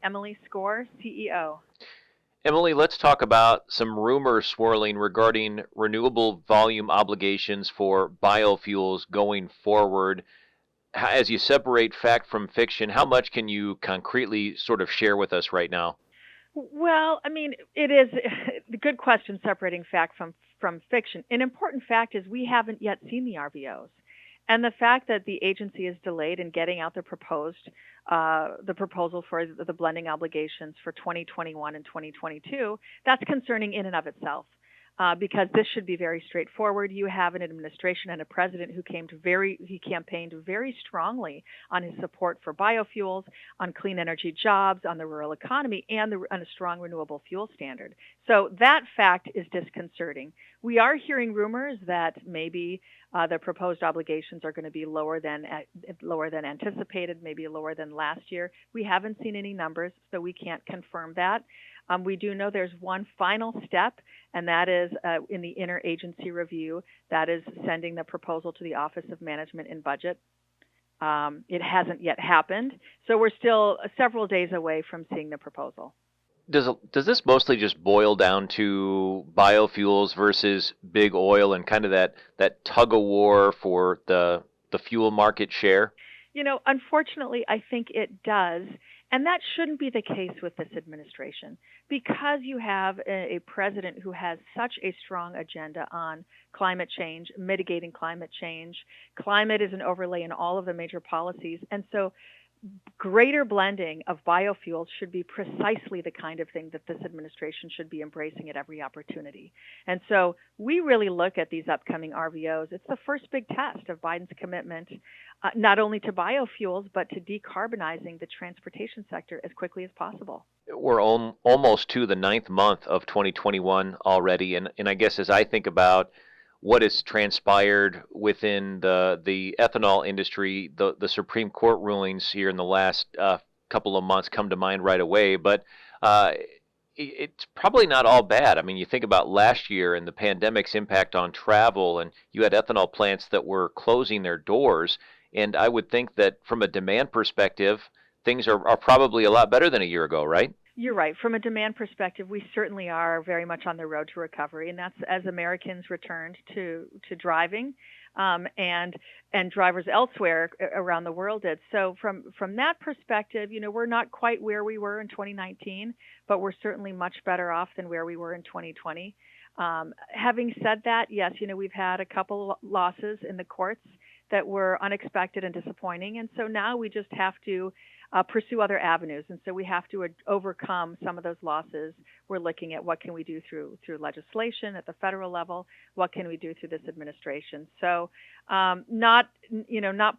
Emily Skor, CEO. Emily, let's talk about some rumors swirling regarding renewable volume obligations for biofuels going forward. As you separate fact from fiction, how much can you concretely sort of share with us right now? Well, I mean, it is a good question separating fact from fiction. An important fact is we haven't yet seen the RVOs. And the fact that the agency is delayed in getting out the proposal for the blending obligations for 2021 and 2022, that's concerning in and of itself. Because this should be very straightforward. You have an administration and a president who he campaigned very strongly on his support for biofuels, on clean energy jobs, on the rural economy, and on a strong renewable fuel standard. So that fact is disconcerting. We are hearing rumors that maybe the proposed obligations are going to be lower than anticipated, maybe lower than last year. We haven't seen any numbers, so we can't confirm that. We do know there's one final step, and that is in the interagency review. That is sending the proposal to the Office of Management and Budget. It hasn't yet happened, so we're still several days away from seeing the proposal. Does this mostly just boil down to biofuels versus big oil and kind of that tug of war for the fuel market share? Unfortunately, I think it does. And that shouldn't be the case with this administration because you have a president who has such a strong agenda on climate change, mitigating climate change. Climate is an overlay in all of the major policies. And so greater blending of biofuels should be precisely the kind of thing that this administration should be embracing at every opportunity. And so we really look at these upcoming RVOs. It's the first big test of Biden's commitment, not only to biofuels, but to decarbonizing the transportation sector as quickly as possible. We're almost to the ninth month of 2021 already. And I guess as I think about what has transpired within the ethanol industry, the Supreme Court rulings here in the last couple of months come to mind right away. But it's probably not all bad. I mean, you think about last year and the pandemic's impact on travel, and you had ethanol plants that were closing their doors. And I would think that from a demand perspective, things are probably a lot better than a year ago, right? You're right. From a demand perspective, we certainly are very much on the road to recovery, and that's as Americans returned to driving, and drivers elsewhere around the world did. So from that perspective, we're not quite where we were in 2019, but we're certainly much better off than where we were in 2020. Having said that, yes, we've had a couple losses in the courts that were unexpected and disappointing, and so now we just have to pursue other avenues. And so we have to overcome some of those losses. We're looking at what can we do through legislation at the federal level, what can we do through this administration. So not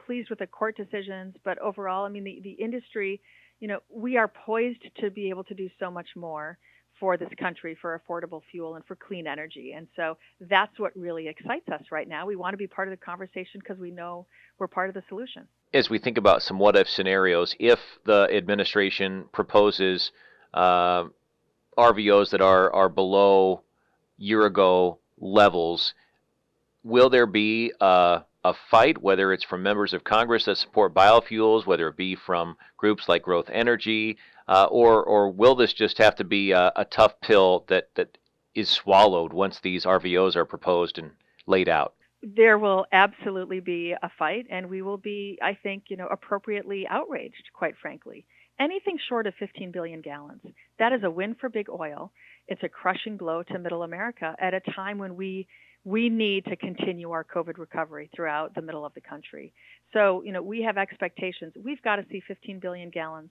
pleased with the court decisions, but overall, I mean, the industry, we are poised to be able to do so much more for this country, for affordable fuel and for clean energy. And so that's what really excites us right now. We want to be part of the conversation because we know we're part of the solution. As we think about some what-if scenarios, if the administration proposes RVOs that are below year-ago levels, will there be a fight, whether it's from members of Congress that support biofuels, whether it be from groups like Growth Energy, or will this just have to be a tough pill that is swallowed once these RVOs are proposed and laid out? There will absolutely be a fight, and we will be, I think, appropriately outraged, quite frankly. Anything short of 15 billion gallons, that is a win for big oil. It's a crushing blow to middle America at a time when we need to continue our COVID recovery throughout the middle of the country. So, we have expectations. We've got to see 15 billion gallons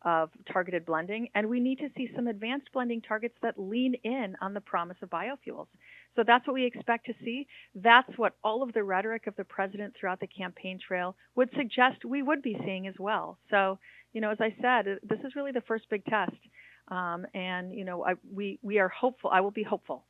of targeted blending, and we need to see some advanced blending targets that lean in on the promise of biofuels. So that's what we expect to see. That's what all of the rhetoric of the president throughout the campaign trail would suggest we would be seeing as well. So, as I said, this is really the first big test. We are hopeful. I will be hopeful